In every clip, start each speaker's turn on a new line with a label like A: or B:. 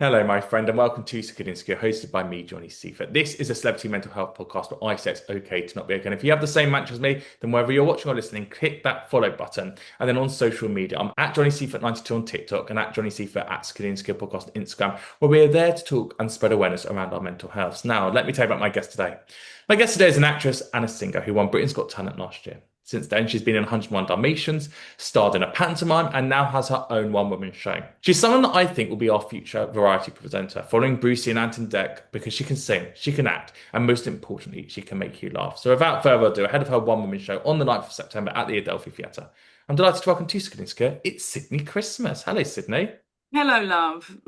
A: Hello, my friend, and welcome to Sydnie, hosted by me, Jonny Seifert. This is a celebrity mental health podcast where I say it's okay to not be okay. And if you have the same mantra as me, then wherever you're watching or listening, click that follow button. And then on social media, I'm at Jonny Seifert92 on TikTok and at Jonny Seifert at Sydnie Podcast on Instagram, where we are there to talk and spread awareness around our mental health. Now, let me tell you about my guest today. My guest today is an actress and a singer who won Britain's Got Talent last year. Since then, she's been in 101 Dalmatians, starred in a pantomime, and now has her own one-woman show. She's someone that I think will be our future variety presenter, following Brazier and Anton Deck, because she can sing, she can act, and most importantly, she can make you laugh. So without further ado, ahead of her one-woman show on the 9th of September at the Adelphi Theatre, I'm delighted to welcome to Sydnie. It's Sydnie Christmas. Hello, Sydnie.
B: Hello, love.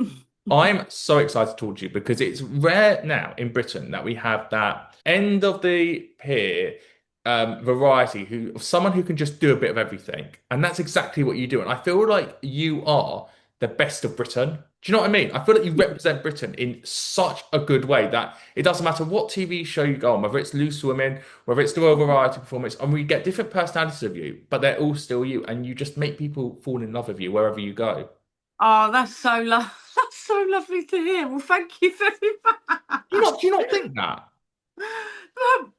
A: I'm so excited to talk to you because it's rare now in Britain that we have that end of the pier variety who someone who can just do a bit of everything, and that's exactly what you do. And I feel like you are the best of Britain. Do you know what I mean? I feel like you represent Britain in such a good way that it doesn't matter what TV show you go on, whether it's Loose Women, whether it's the Royal Variety Performance, and we get different personalities of you, but they're all still you, and you just make people fall in love with you wherever you go.
B: Oh, that's so that's so lovely to hear. Well, thank you very
A: Do you not
B: much.
A: think that?
B: Um,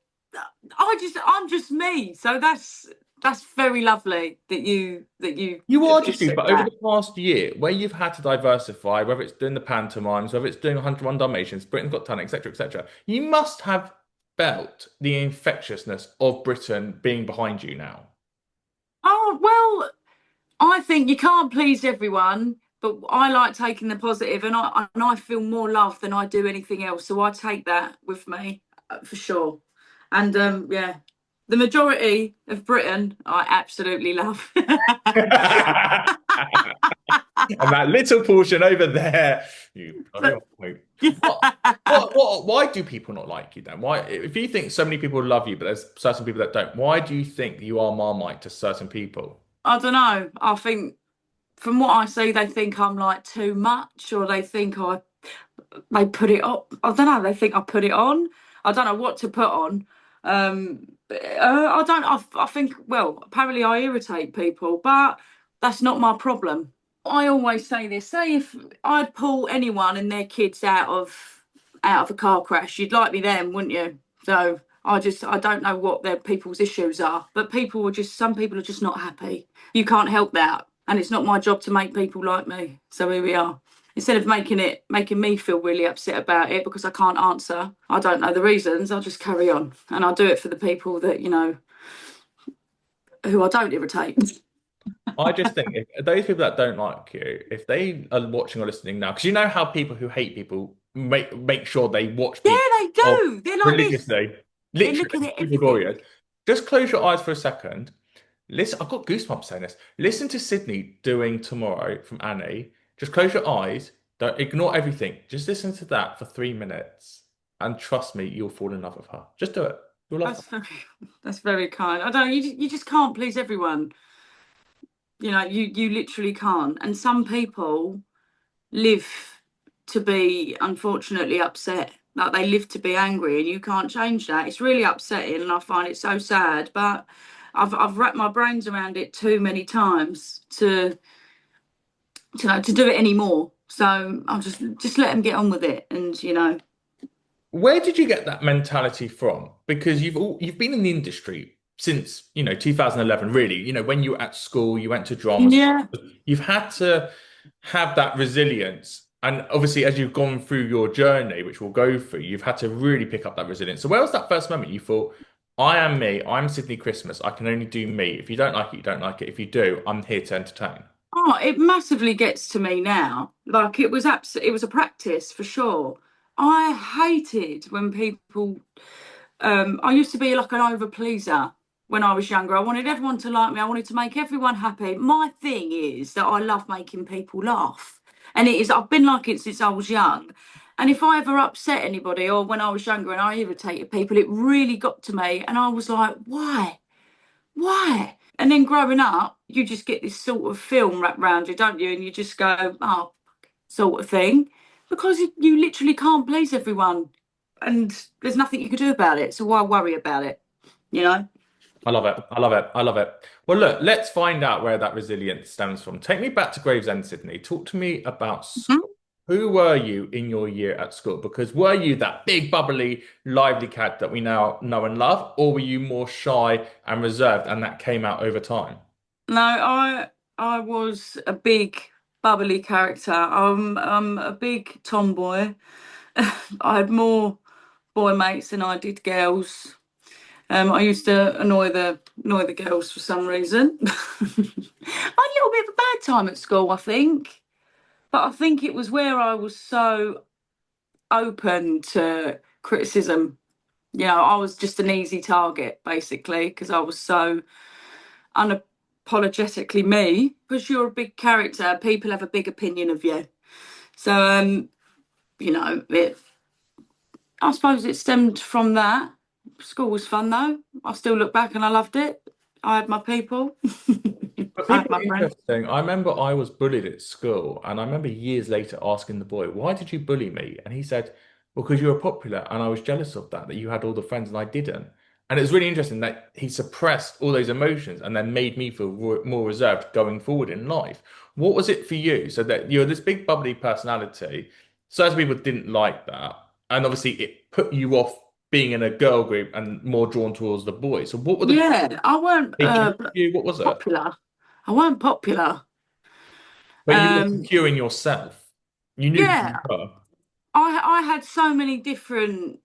B: I'm just me. So that's very lovely that you
A: You
B: have
A: are just
B: just
A: you,
B: said
A: but over
B: that.
A: the past year, where you've had to diversify, whether it's doing the pantomimes, whether it's doing 101 Dalmatians, Britain's Got Talent, etc., etc., you must have felt the infectiousness of Britain being behind you now.
B: Oh, well, I think you can't please everyone, but I like taking the positive, and I feel more love than I do anything else. So I take that with me for sure. And yeah, the majority of Britain I absolutely love.
A: And that little portion over there, you bloody
B: But
A: old hope. What,
B: yeah,
A: why do people not like you then? Why, if you think so many people love you, but there's certain people that don't, why do you think you are Marmite to certain people?
B: I don't know. I think from what I see, they think I'm like too much, or they put it up. I don't know. They think I put it on. I don't know what to put on. I don't. I think. Well, apparently I irritate people, but that's not my problem. I always say this. Say if I'd pull anyone and their kids out of a car crash, you'd like me then, wouldn't you? So I don't know what their people's issues are, but some people are just not happy. You can't help that, and it's not my job to make people like me. So here we are. Instead of making me feel really upset about it because I can't answer, I don't know the reasons. I'll just carry on, and I'll do it for the people that who I don't irritate.
A: I just think if those people that don't like you, if they are watching or listening now, because you know how people who hate people make sure they watch
B: Yeah,
A: people
B: they
A: of
B: do. They're like this.
A: religiously,
B: They're looking
A: literally,
B: at
A: super
B: everything.
A: glorious. Just close your eyes for a second. Listen, I've got goosebumps saying this. Listen to Sydnie doing Tomorrow from Annie. Just close your eyes. Don't ignore everything. Just listen to that for 3 minutes, and trust me, you'll fall in love with her. Just do it. You'll love her.
B: That's very, that's very kind. I don't know. You just can't please everyone. You literally can't. And some people live to be unfortunately upset. Like they live to be angry, and you can't change that. It's really upsetting, and I find it so sad. But I've wrapped my brains around it too many times to do it anymore. So I'll just let them get on with it, and
A: Where did you get that mentality from? Because you've been in the industry since 2011, really. When you were at school, you went to drama school.
B: yeah.
A: You've had to have that resilience. And obviously, as you've gone through your journey, which we'll go through, you've had to really pick up that resilience. So where was that first moment you thought, I am me, I'm Sydnie Christmas, I can only do me. If you don't like it, you don't like it. If you do, I'm here to entertain.
B: Oh, it massively gets to me now. Like it was a practice for sure. I hated when people I used to be like an over pleaser when I was younger. I wanted everyone to like me. I wanted to make everyone happy. My thing is that I love making people laugh. And I've been like it since I was young. And if I ever upset anybody or when I was younger and I irritated people, it really got to me. And I was like, why? Why? And then growing up, you just get this sort of film wrapped around you, don't you? And you just go, oh, sort of thing, because you literally can't please everyone, and there's nothing you can do about it. So why worry about it? You know?
A: I love it. I love it. I love it. Well, look, let's find out where that resilience stems from. Take me back to Gravesend, Sydney. Talk to me about
B: Mhm.
A: school. Who were you in your year at school? Because were you that big, bubbly, lively cat that we now know and love, or were you more shy and reserved, and that came out over time?
B: No, I was a big bubbly character. I'm a big tomboy. I had more boy mates than I did girls. I used to annoy the girls for some reason. I had a little bit of a bad time at school, I think, but I think it was where I was so open to criticism. You know, I was just an easy target basically because I was so unapologetically me. Because you're a big character, people have a big opinion of you. So, you know, I suppose it stemmed from that. School was fun though. I still look back and I loved it. I had my people.
A: But
B: I had
A: people
B: my
A: are
B: friends.
A: interesting. I remember I was bullied at school, and I remember years later asking the boy, "Why did you bully me?" And he said, "Well, because you were popular, and I was jealous of that you had all the friends and I didn't." And it was really interesting that he suppressed all those emotions and then made me feel more reserved going forward in life. What was it for you? So that you're this big bubbly personality, certain people didn't like that, and obviously it put you off being in a girl group and more drawn towards the boys. So what were the
B: Yeah, I weren't
A: they jealous of you? What was it?
B: popular. I weren't popular.
A: But you were
B: Um,
A: secure in yourself. You knew who
B: yeah,
A: you were.
B: I had so many different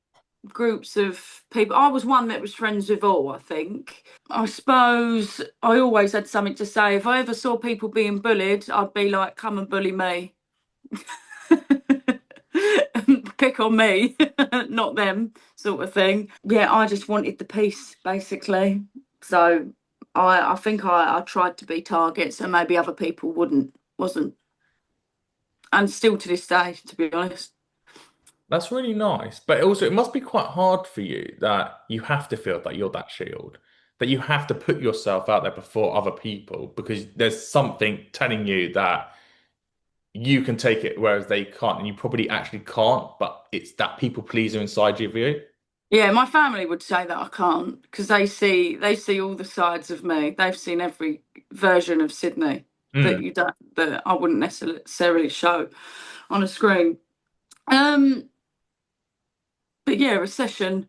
B: groups of people. I was one that was friends with all, I think. I suppose I always had something to say. If I ever saw people being bullied, I'd be like, come and bully me. Pick on me, not them, sort of thing. Yeah, I just wanted the peace, basically. So I think I tried to be target, so maybe other people wasn't. And still to this day, to be honest.
A: That's really nice. But also, it must be quite hard for you that you have to feel that you're that shield, that you have to put yourself out there before other people because there's something telling you that you can take it, whereas they can't, and you probably actually can't, but it's that people pleaser inside of you.
B: Yeah, my family would say that I can't because they see all the sides of me. They've seen every version of Sydney that
A: Mm.
B: you don't that I wouldn't necessarily show on a screen. Um, but yeah, a session,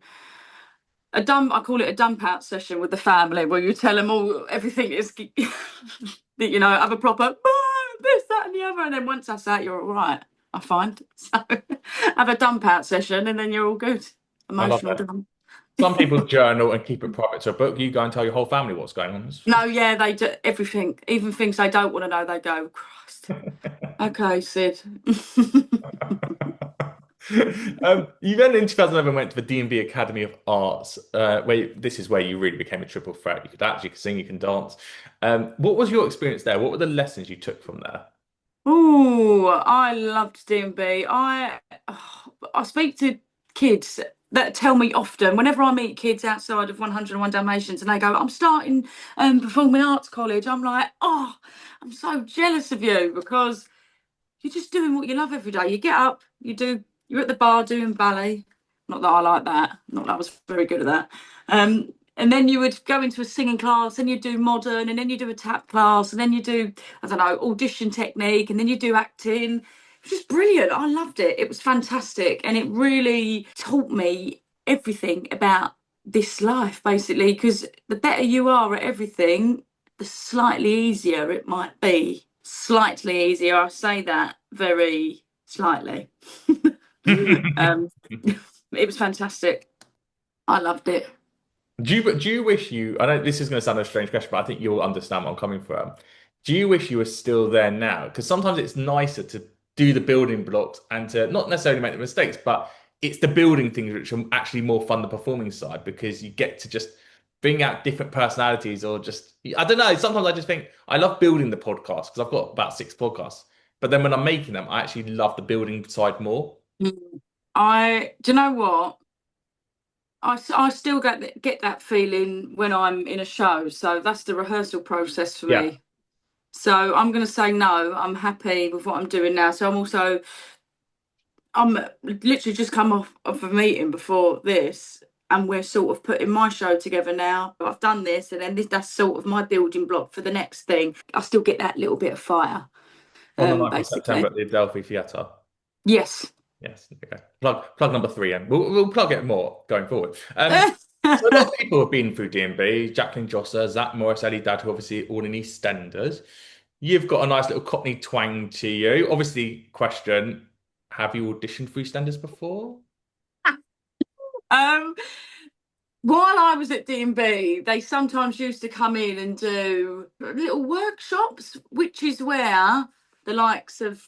B: I call it a dump out session with the family where you tell them all everything is that have a proper this, that, and the other, and then once that's out, you're all right. I find so have a dump out session, and then you're all good.
A: I love
B: Emotional
A: it.
B: dump.
A: Some people journal and keep it private to a book. You go and tell your whole family what's going on.
B: No, yeah, they do everything, even things they don't want to know. They go, Christ. Okay, Sid.
A: You then in 2011 went to the D&B Academy of Arts, where this is where you really became a triple threat. You could act, you could sing, you can dance. What was your experience there? What were the lessons you took from there?
B: Oh, I loved D&B. I speak to kids that tell me often, whenever I meet kids outside of 101 Dalmatians and they go, I'm starting performing arts college. I'm like, oh, I'm so jealous of you because you're just doing what you love every day. You get up, you're at the bar doing ballet. Not that I like that. Not that I was very good at that. And then you would go into a singing class, and you do modern, and then you do a tap class, and then you do, I don't know, audition technique, and then you do acting. It was just brilliant. I loved it. It was fantastic. And it really taught me everything about this life, basically, because the better you are at everything, the slightly easier it might be. Slightly easier. I say that very slightly. um, it was fantastic. I loved it.
A: Do you wish you, I know this is going to sound a strange question, but I think you'll understand what I'm coming from. Do you wish you were still there now? Because sometimes it's nicer to do the building blocks and to not necessarily make the mistakes, but it's the building things which are actually more fun, the performing side, because you get to just bring out different personalities or just, I don't know. Sometimes I just think I love building the podcast because I've got about 6 podcasts. But then when I'm making them, I actually love the building side more.
B: Mm. Do you know what? I still get that feeling when I'm in a show. So that's the rehearsal process for
A: Yeah.
B: me. So I'm going to say no. I'm happy with what I'm doing now. So I'm literally just come off of a meeting before this, and we're sort of putting my show together now. I've done this, and then that's sort of my building block for the next thing. I still get that little bit of fire,
A: On the 9th of September
B: basically.
A: at the Adelphi Theatre.
B: Yes.
A: Yes. Okay. Plug number three in. We'll plug it more going forward. So a lot of people have been through D&B, Jacqueline Josser, Zach Morris, Ellie Dad, who obviously all in EastEnders. You've got a nice little Cockney twang to you. Obviously, question, have you auditioned for EastEnders before?
B: Um, while I was at D&B, they sometimes used to come in and do little workshops, which is where the likes of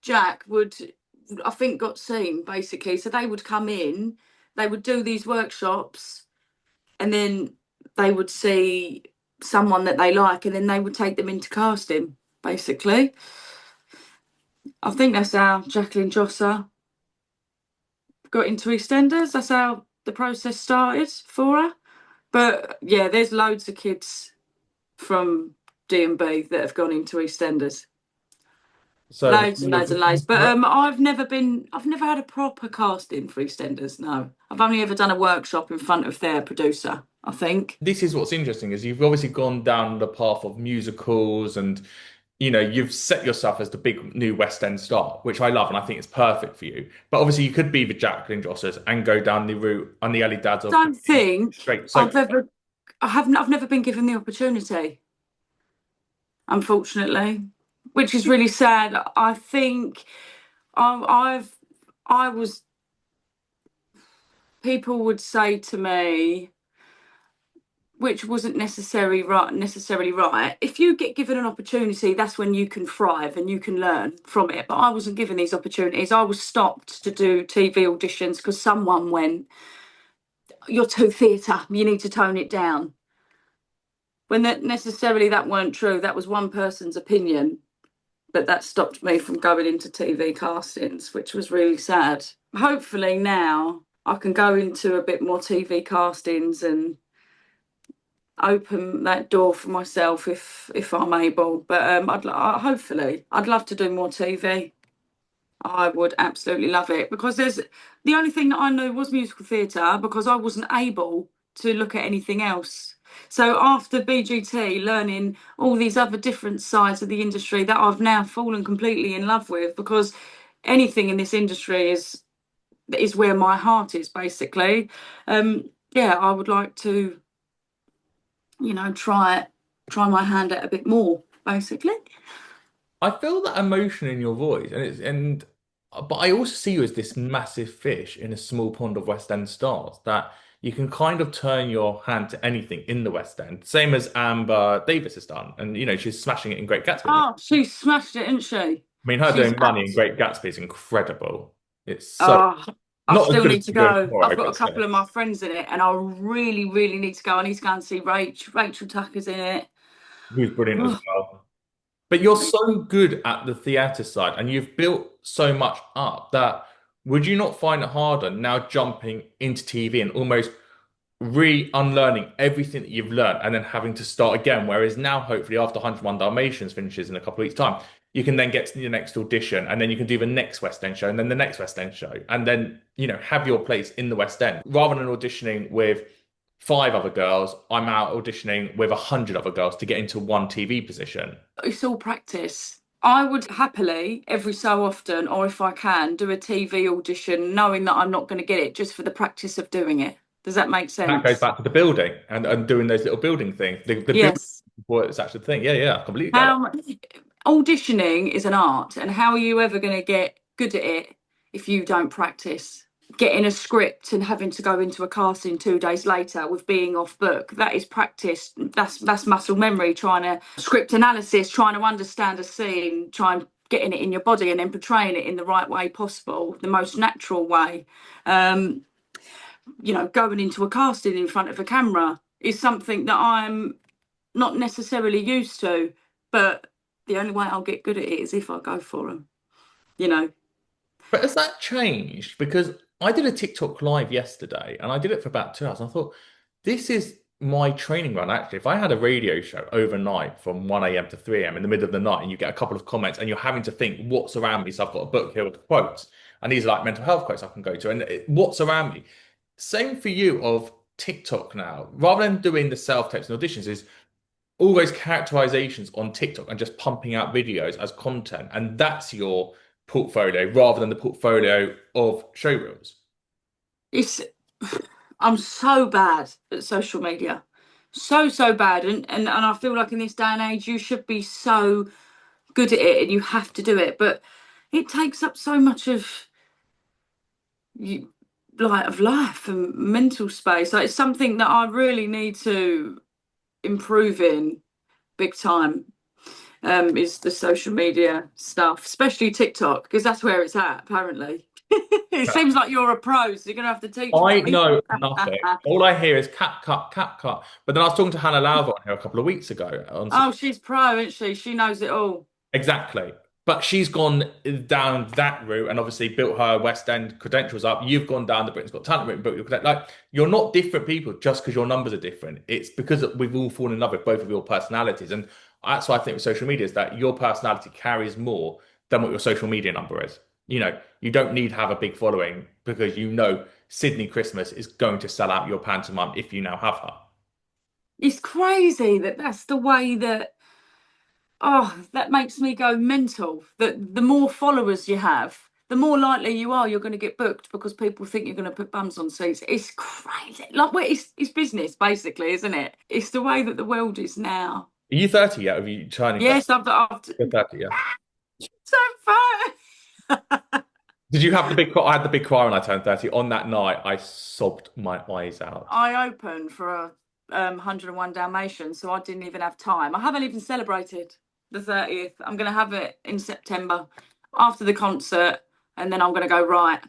B: Jack would, I think, got seen basically. So they would come in, they would do these workshops, and then they would see someone that they like, and then they would take them into casting, basically. I think that's how Jacqueline Josser got into EastEnders. That's how the process started for her. But yeah, there's loads of kids from D&B that have gone into EastEnders.
A: So,
B: Loads and loads and loads. But I've never had a proper casting for EastEnders, no. I've only ever done a workshop in front of their producer, I think.
A: this is what's interesting is you've obviously gone down the path of musicals and you've set yourself as the big new West End star, which I love and I think it's perfect for you. But obviously you could be the Jacqueline Jossers and go down the route and the Ellie Dads of
B: Don't think
A: straight soap.
B: I've never been given the opportunity, unfortunately, which is really sad. I think I've I was people would say to me, which wasn't necessarily right. If you get given an opportunity, that's when you can thrive and you can learn from it. But I wasn't given these opportunities. I was stopped to do TV auditions because someone went, "You're too theatre. You need to tone it down." When that weren't true. That was one person's opinion, but that stopped me from going into TV castings, which was really sad. Hopefully now I can go into a bit more TV castings and open that door for myself if I'm able. But hopefully I'd love to do more TV. I would absolutely love it because there's the only thing that I knew was musical theatre because I wasn't able to look at anything else. So after BGT, learning all these other different sides of the industry that I've now fallen completely in love with because anything in this industry is where my heart is basically. Yeah, I would like to try my hand at a bit more, basically.
A: I feel that emotion in your voice, but I also see you as this massive fish in a small pond of West End stars that you can kind of turn your hand to anything in the West End, same as Amber Davis has done, and she's smashing it in Great Gatsby. I
B: Oh, she smashed it, isn't she?
A: mean, her
B: She's
A: doing money in Great Gatsby is incredible. It's so
B: oh, I
A: not as
B: still
A: good as
B: need to
A: she's doing
B: go.
A: tomorrow,
B: I've got a
A: but
B: couple
A: still.
B: of my friends in it, and I really, really need to go. I need to go and see Rach. Rachel Tucker's in it.
A: Who's brilliant as
B: Oh,
A: well. But you're so good at the theatre side and you've built so much up that would you not find it harder now jumping into TV and almost re-unlearning everything that you've learned and then having to start again? Whereas now, hopefully, after 101 Dalmatians finishes in a couple of weeks' time, you can then get to the next audition and then you can do the next West End show and then the next West End show and then, have your place in the West End rather than auditioning with five other girls. I'm out auditioning with 100 other girls to get into one TV position.
B: it's all practice. I would happily, every so often, or if I can, do a TV audition knowing that I'm not going to get it just for the practice of doing it. Does that make
A: That goes
B: sense?
A: back to the building and doing those little building things. The building
B: Yes.
A: before it's actually the thing. Yeah, yeah, I completely get it.
B: How auditioning is an art, and how are you ever going to get good at it if you don't practice? Getting a script and having to go into a casting 2 days later with being off book, that is practice. That's muscle memory, trying to script analysis, trying to understand a scene, trying getting it in your body and then portraying it in the right way possible, the most natural way. Um, going into a casting in front of a camera is something that I'm not necessarily used to, but the only way I'll get good at it is if I go for them, you know.
A: But has that changed? Because I did a TikTok live yesterday and I did it for about 2 hours. And I thought, this is my training run. Actually, if I had a radio show overnight from 1 a.m. to 3 a.m. in the middle of the night and you get a couple of comments and you're having to think what's around me. So I've got a book here with quotes and these are like mental health quotes I can go to and what's around me. Same for you of TikTok now. Rather than doing the self-tapes and auditions, is all those characterizations on TikTok and just pumping out videos as content. And that's your portfolio rather than the portfolio of showreels?
B: It's I'm so bad at social media. So bad. And I feel like in this day and age you should be so good at it and you have to do it. But it takes up so much of you like of life and mental space. Like it's something that I really need to improve in big time. Is the social media stuff, especially TikTok, because that's where it's at, apparently. It seems like you're a pro, so you're gonna have to teach
A: I
B: me.
A: know nothing. All I hear is cat cut, cat cut. But then I was talking to Hannah Lowther on here a couple of weeks ago on
B: Oh, she's pro, isn't she? She knows it all.
A: exactly. But she's gone down that route and obviously built her West End credentials up. You've gone down the Britain's Got Talent route and built your like you're not different people just because your numbers are different. It's because we've all fallen in love with both of your personalities. And that's why I think with social media is that your personality carries more than what your social media number is. You don't need to have a big following because Sydney Christmas is going to sell out your pantomime if you now have her.
B: It's crazy that that's the way that. Oh, that makes me go mental. That the more followers you have, the more likely you're going to get booked because people think you're going to put bums on seats. It's crazy. Like, well, it's business basically, isn't it? It's the way that the world is now.
A: Are you 30 yet? Are you turning 30?
B: Yes, I've
A: You're 30, yeah.
B: so far.
A: Did you have the big cry? I had the big cry when I turned 30. On that night, I sobbed my eyes out.
B: I opened for a 101 Dalmatians, so I didn't even have time. I haven't even celebrated the 30th. I'm going to have it in September after the concert, and then I'm going to go, right,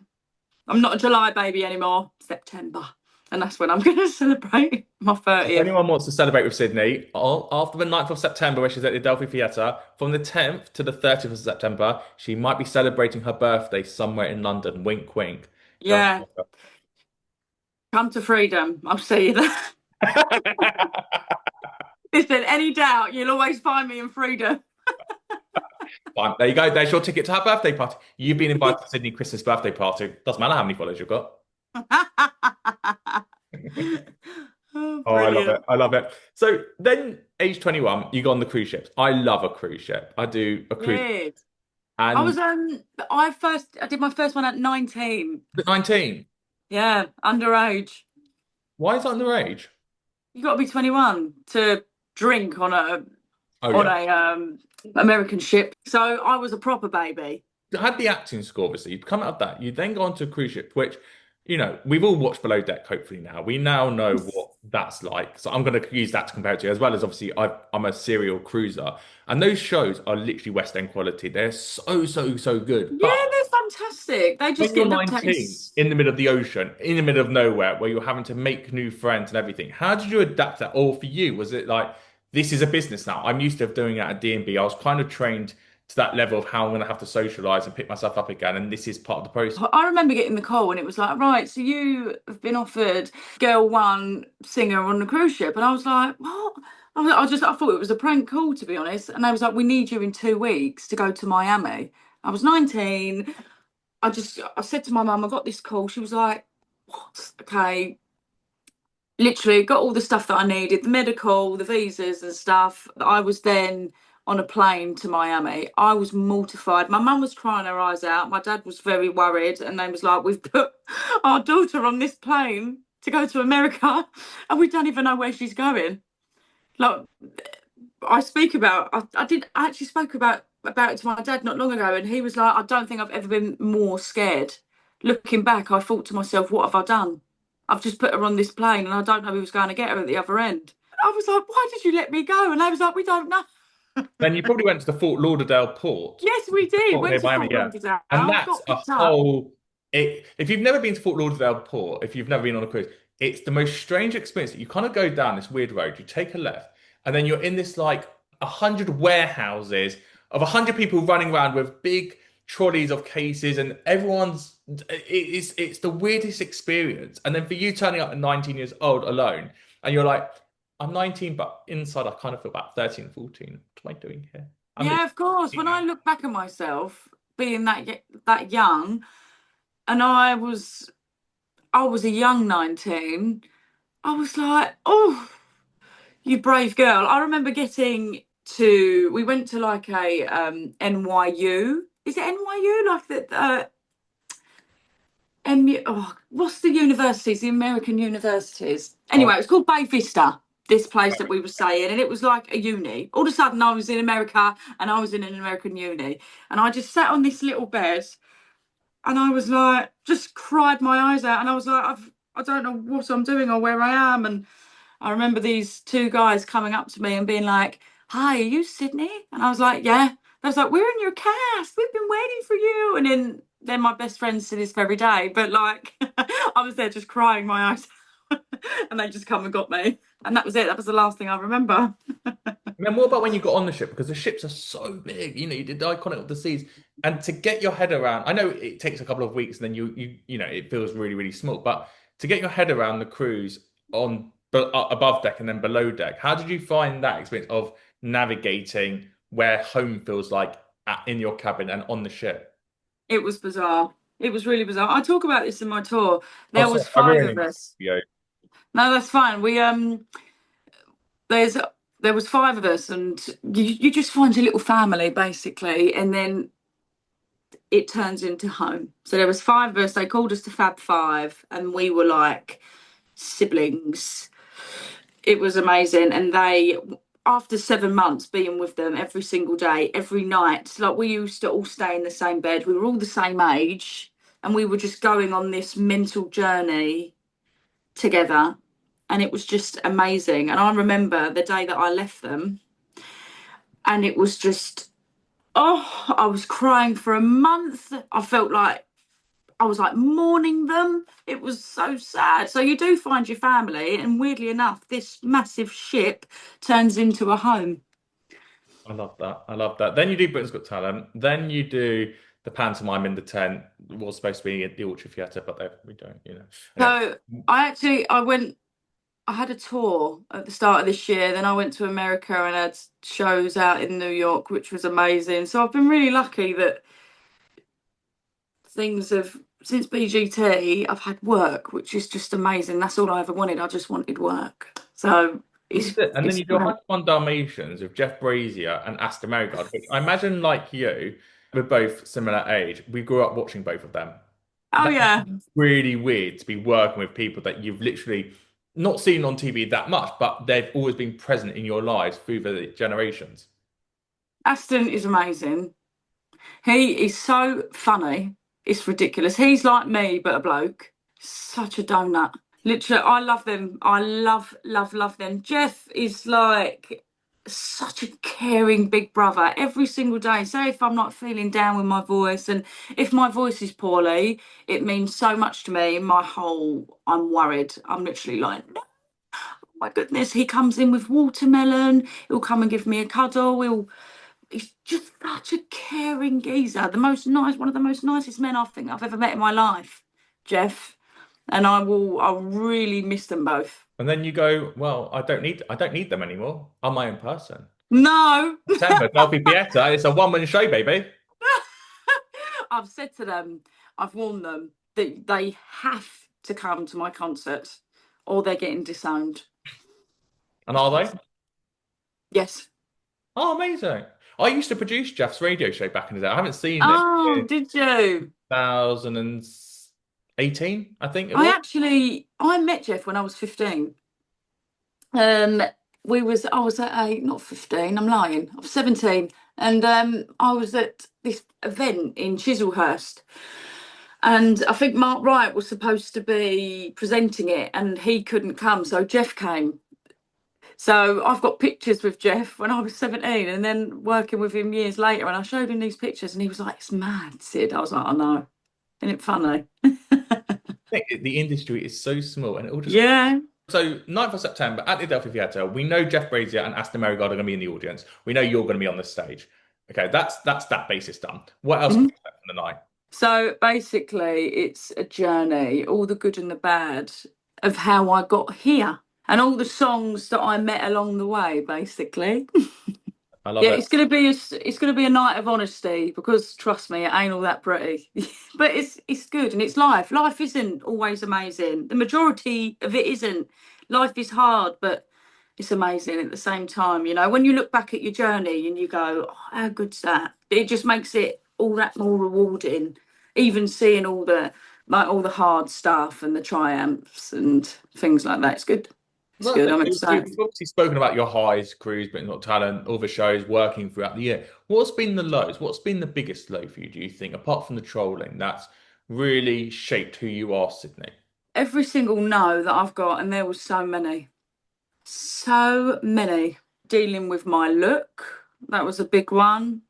B: I'm not a July baby anymore, September. And that's when I'm going to celebrate my
A: If
B: 30th.
A: anyone wants to celebrate with Sydney, after the 9th of September, where she's at the Adelphi Theatre, from the 10th to the 30th of September, she might be celebrating her birthday somewhere in London. Wink, wink. Just
B: Yeah, come to freedom. I'll see you there. If there's any doubt, you'll always find me in freedom.
A: fine. There you go. There's your ticket to her birthday party. You've been invited to Sydney Christmas birthday party. Doesn't matter how many followers you've got.
B: Oh,
A: Oh, I love it.
B: brilliant.
A: I love it. So then, age 21, you go on the cruise ships. I love a cruise ship. I do a cruise.
B: Yeah. I
A: And
B: was I did my first one at 19.
A: at 19,
B: Yeah, underage.
A: why is that underage?
B: You got to be 21 to drink
A: Oh,
B: on
A: yeah.
B: a American ship. So I was a proper baby.
A: You had the acting school, obviously. You'd come out of that. You then go onto a cruise ship, which, we've all watched Below Deck, hopefully now. We now know what that's like. So I'm going to use that to compare it to, as well as obviously I'm a serial cruiser. And those shows are literally West End quality. They're so, so, so good.
B: Yeah,
A: But
B: they're fantastic. They
A: when
B: just
A: you're
B: get looked at
A: 19,
B: as
A: in the middle of the ocean, in the middle of nowhere, where you're having to make new friends and everything, how did you adapt that? Or for you, was it like, this is a business now? I'm used to doing it at D&B. I was kind of trained to that level of how I'm going to have to socialize and pick myself up again. And this is part of the process.
B: I remember getting the call and it was like, right, so you have been offered girl one singer on the cruise ship. And I was like, what? I thought it was a prank call, to be honest. And they was like, we need you in 2 weeks to go to Miami. I was 19. I said to my mum, I got this call. She was like, what? Okay. Literally got all the stuff that I needed, the medical, the visas and stuff. I was then on a plane to Miami. I was mortified. My mum was crying her eyes out. My dad was very worried, and they was like, "We've put our daughter on this plane to go to America, and we don't even know where she's going." Like I did I actually spoke about it to my dad not long ago, and he was like, "I don't think I've ever been more scared." Looking back, I thought to myself, "What have I done? I've just put her on this plane, and I don't know who's going to get her at the other end." I was like, "Why did you let me go?" And they was like, "We don't know."
A: Then you probably went to the Fort Lauderdale port,
B: Yes, we did.
A: port near
B: Went to
A: Miami,
B: Fort
A: yeah.
B: Lauderdale,
A: And that's
B: got
A: a
B: picked up.
A: if you've never been to Fort Lauderdale port, if you've never been on a cruise, it's the most strange experience. You kind of go down this weird road, you take a left, and then you're in this like 100 warehouses of 100 people running around with big trolleys of cases, and it's the weirdest experience. And then for you turning up at 19 years old alone, and you're like, I'm 19, but inside I kind of feel about 13, 14. What am I doing here? I'm
B: Yeah, of course. When I
A: now.
B: look back at myself, being that young, and I was a young 19, I was like, oh, you brave girl. I remember we went to like a NYU. is it NYU? Like the what's the universities, the American universities?
A: Oh,
B: Anyway, it's called Bay Vista, this place that we were staying, and it was like a uni. All of a sudden, I was in America and I was in an American uni, and I just sat on this little bed and I was like, just cried my eyes out, and I was like, I don't know what I'm doing or where I am. And I remember these two guys coming up to me and being like, "Hi, are you Sydnie?" And I was like, "Yeah." I was like, "We're in your cast. We've been waiting for you." And then they're my best friends to this very day. But like, I was there just crying my eyes out, and they just come and got me. And that was it. That was the last thing I remember.
A: and then what about when you got on the ship? Because the ships are so big, you know, you did the Iconic of the Seas, and to get your head around, I know it takes a couple of weeks, and then you know, it feels really, really small, but to get your head around the cruise on above deck and then below deck, how did you find that experience of navigating where home feels like in your cabin and on the ship?
B: It was bizarre. It was really bizarre. I talk about this in my tour.
A: Oh,
B: There
A: sorry,
B: was
A: I'm
B: five of
A: ruining
B: us.
A: you.
B: No, that's fine. There's there was five of us, and you just find your little family basically, and then it turns into home. So there was five of us. They called us the Fab Five, and we were like siblings. It was amazing, and they, after 7 months being with them every single day, every night, like we used to all stay in the same bed. We were all the same age, and we were just going on this mental journey together, and it was just amazing. And I remember the day that I left them, and it was just, oh, I was crying for a month. I felt like I was like mourning them. It was so sad. So you do find your family, and weirdly enough, this massive ship turns into a home.
A: I love that. I love that. Then you do Britain's Got Talent. Then you do the pantomime in the tent. It was supposed to be at the Orchard Theatre, but we don't, you know. Okay.
B: So I had a tour at the start of this year. Then I went to America and had shows out in New York, which was amazing. So I've been really lucky that things have, since BGT, I've had work, which is just amazing. That's all I ever wanted. I just wanted work. So
A: This is it. And then
B: it's
A: you do
B: great.
A: 101 Dalmatians with Jeff Brazier and Aston Merrygold, which I imagine, like you, we're both similar age. We grew up watching both of them.
B: Oh
A: That's
B: yeah.
A: really weird to be working with people that you've literally not seen on TV that much, but they've always been present in your lives through the generations.
B: Aston is amazing. He is so funny. It's ridiculous. He's like me, but a bloke. Such a donut. Literally, I love them. I love, love, love them. Jeff is like such a caring big brother every single day. Say if I'm not feeling down with my voice, and if my voice is poorly, it means so much to me. I'm worried. I'm literally like, no, my goodness. He comes in with watermelon. He'll come and give me a cuddle. He's just such a caring geezer. One of the most nicest men I think I've ever met in my life, Jeff. And I'll really miss them both.
A: And then you go, well, I don't need them anymore. I'm my own person.
B: No,
A: September, Delphi Theatre. It's a one-man show, baby.
B: I've said to them, I've warned them that they have to come to my concert or they're getting disowned.
A: And are they?
B: Yes.
A: Oh, amazing. I used to produce Jeff's radio show back in the day. I haven't seen it
B: Oh,
A: in
B: did you?
A: 2018, I think it was.
B: I met Jeff when I was 15. Um, I was at not 15, I'm lying, I was 17. And I was at this event in Chislehurst. And I think Mark Wright was supposed to be presenting it and he couldn't come, so Jeff came. So I've got pictures with Jeff when I was 17 and then working with him years later. And I showed him these pictures and he was like, "It's mad, Sid." I was like, "I know. Isn't it funny?"
A: I think the industry is so small and it all just.
B: Yeah.
A: So 9th of September at the Adelphi Theatre, we know Jeff Brazier and Aston Marigold are going to be in the audience. We know you're going to be on the stage. Okay, that's that basis done. What else can
B: Mhm.
A: we expect from the night?
B: So basically, it's a journey, all the good and the bad of how I got here and all the songs that I met along the way, basically.
A: I love
B: Yeah,
A: it.
B: it's gonna be a night of honesty because trust me, it ain't all that pretty. But it's good and it's life. Life isn't always amazing. The majority of it isn't. Life is hard, but it's amazing at the same time. You know, when you look back at your journey and you go, oh, how good's that? It just makes it all that more rewarding. Even seeing all the hard stuff and the triumphs and things like that. It's good. It's
A: Well,
B: good. I'm
A: you've
B: excited.
A: obviously spoken about your highs, Cruise, Britain's Got Talent, other shows working throughout the year. What's been the lows? What's been the biggest low for you, do you think, apart from the trolling, that's really shaped who you are, Sydney?
B: Every single no that I've got, and there was so many, so many. Dealing with my look, that was a big one.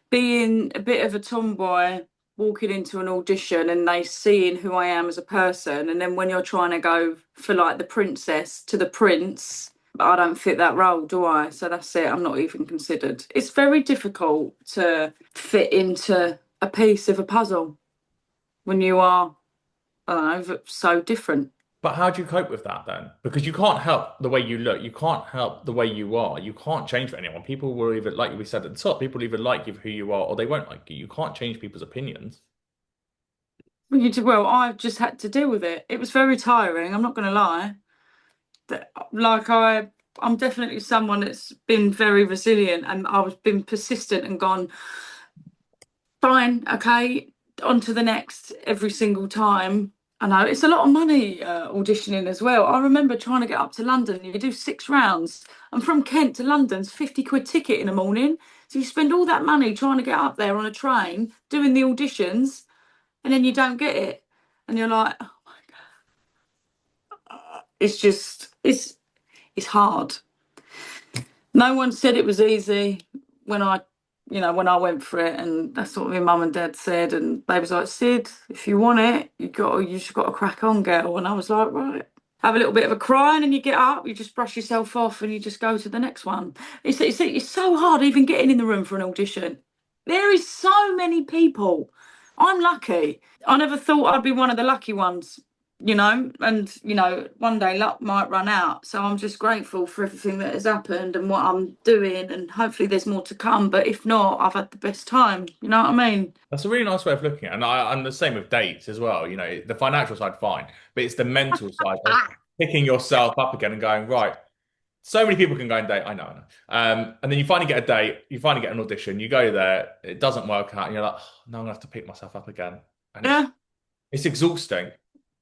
B: Being a bit of a tomboy, walking into an audition and they seeing who I am as a person, and then when you're trying to go for like the princess to the prince, I don't fit that role, do I? So that's it. I'm not even considered. It's very difficult to fit into a piece of a puzzle when you are, I don't know, so different.
A: But how do you cope with that then? Because you can't help the way you look, you can't help the way you are, you can't change for anyone. People will either, like we said at the top, people either like you for who you are or they won't like you. You can't change people's opinions.
B: Well, I've just had to deal with it. It was very tiring. I'm not going to lie. Like I'm definitely someone that's been very resilient, and I've been persistent and gone, fine, okay, on to the next every single time. I know it's a lot of money auditioning as well. I remember trying to get up to London. You do 6 rounds. I'm from Kent to London's 50 quid ticket in the morning. So you spend all that money trying to get up there on a train, doing the auditions, and then you don't get it. And you're like, oh my God. It's just, it's hard. No one said it was easy when when I went for it, and that's what my mum and dad said. And they was like, Sid, if you want it, you just got to crack on, girl. And I was like, right. Have a little bit of a cry, and then you get up, you just brush yourself off, and you just go to the next one. It's so hard even getting in the room for an audition. There is so many people. I'm lucky. I never thought I'd be one of the lucky ones, and one day luck might run out. So I'm just grateful for everything that has happened and what I'm doing, and hopefully there's more to come. But if not, I've had the best time. You know what I mean?
A: That's a really nice way of looking at it. And I'm the same with dates as well. You know, the financial side, fine, but it's the mental side of picking yourself up again and going, right, so many people can go and date. I know, I know. And then you finally get a date, you finally get an audition, you go there, it doesn't work out, and you're like, oh, now I'm gonna have to pick myself up again. And
B: Yeah.
A: it's exhausting.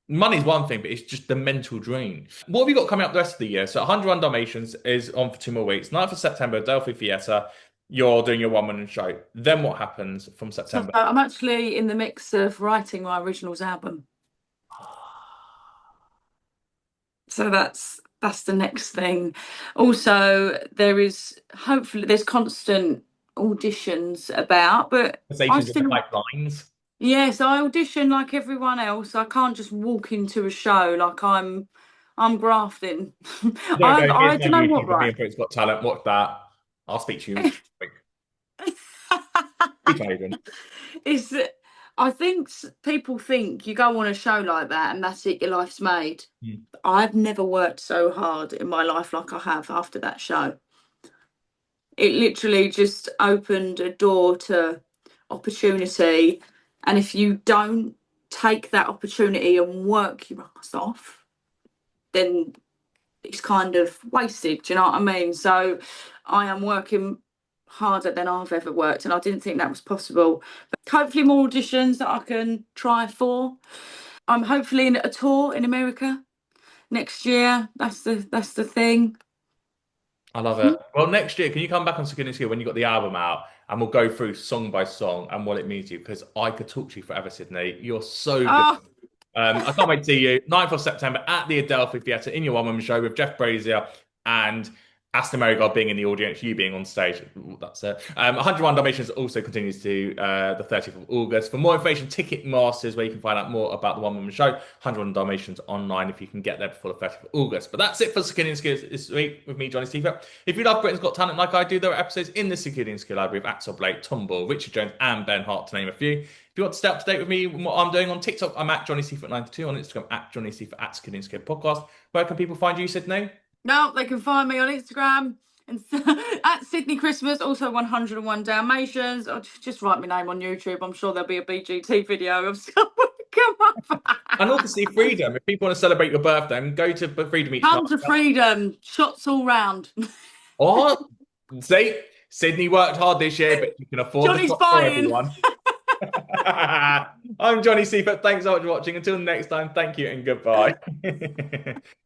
A: Money's one thing, but it's just the mental drain. What have you got coming up the rest of the year? So 101 Dalmatians is on for 2 more weeks. 9th of September, Delphi Theatre. You're doing your one-man show. Then what happens from
B: So
A: September?
B: I'm actually in the mix of writing my originals album. So that's the next thing. Also, there's constant auditions about, but I
A: Conversations in the
B: still
A: pipelines.
B: yes, I audition like everyone else. I can't just walk into a show like I'm grafting.
A: You don't go,
B: I
A: here's my
B: don't know what,
A: YouTube of me
B: right?
A: and Britain's Got Talent. Watch that. I'll speak to you. Quick. Speak to
B: Is that I think people think you go on a show like that and that's it, your life's made.
A: Hmm.
B: I've never worked so hard in my life like I have after that show. It literally just opened a door to opportunity. And if you don't take that opportunity and work your ass off, then it's kind of wasted. Do you know what I mean? So I am working harder than I've ever worked, and I didn't think that was possible. But hopefully, more auditions that I can try for. I'm hopefully in a tour in America next year. That's the thing.
A: I love it. Well, next year, can you come back on Sydney when you got the album out and we'll go through song by song and what it means to you? Because I could talk to you forever, Sydney. You're so good.
B: Oh,
A: I can't wait to see you 9th of September at the Adelphi Theatre in your one-woman show with Jeff Brazier and Aston Merrygold being in the audience, you being on stage. Ooh, that's it. 101 Dalmatians also continues to the 30th of August. For more information, Ticketmasters, where you can find out more about the one-woman show. 101 Dalmatians online if you can get there before the 30th of August. But that's it for Sydney and Skills this week with me, Jonny Seifert. If you love Britain's Got Talent like I do, there are episodes in the Sydney and Skill Library with Axel Blake, Tom Ball, Richard Jones, and Ben Hart, to name a few. If you want to stay up to date with me and what I'm doing on TikTok, I'm at Jonny Seifert92, on Instagram at Jonny Seifert at Skinny and Skid Podcast. Where can people find you, Sydney?
B: no, they can find me on Instagram and at Sydney Christmas, also 101 Dalmatians. Or just write my name on YouTube. I'm sure there'll be a BGT video of someone come up.
A: And obviously freedom. If people want to celebrate your birthday, go to Freedom each night.
B: Come to freedom, shots all round.
A: Or see, Sydney worked hard this year, but you can afford the
B: Johnny's
A: shots for
B: buying.
A: everyone. I'm Jonny Seifert. Thanks so much for watching. Until next time, thank you and goodbye.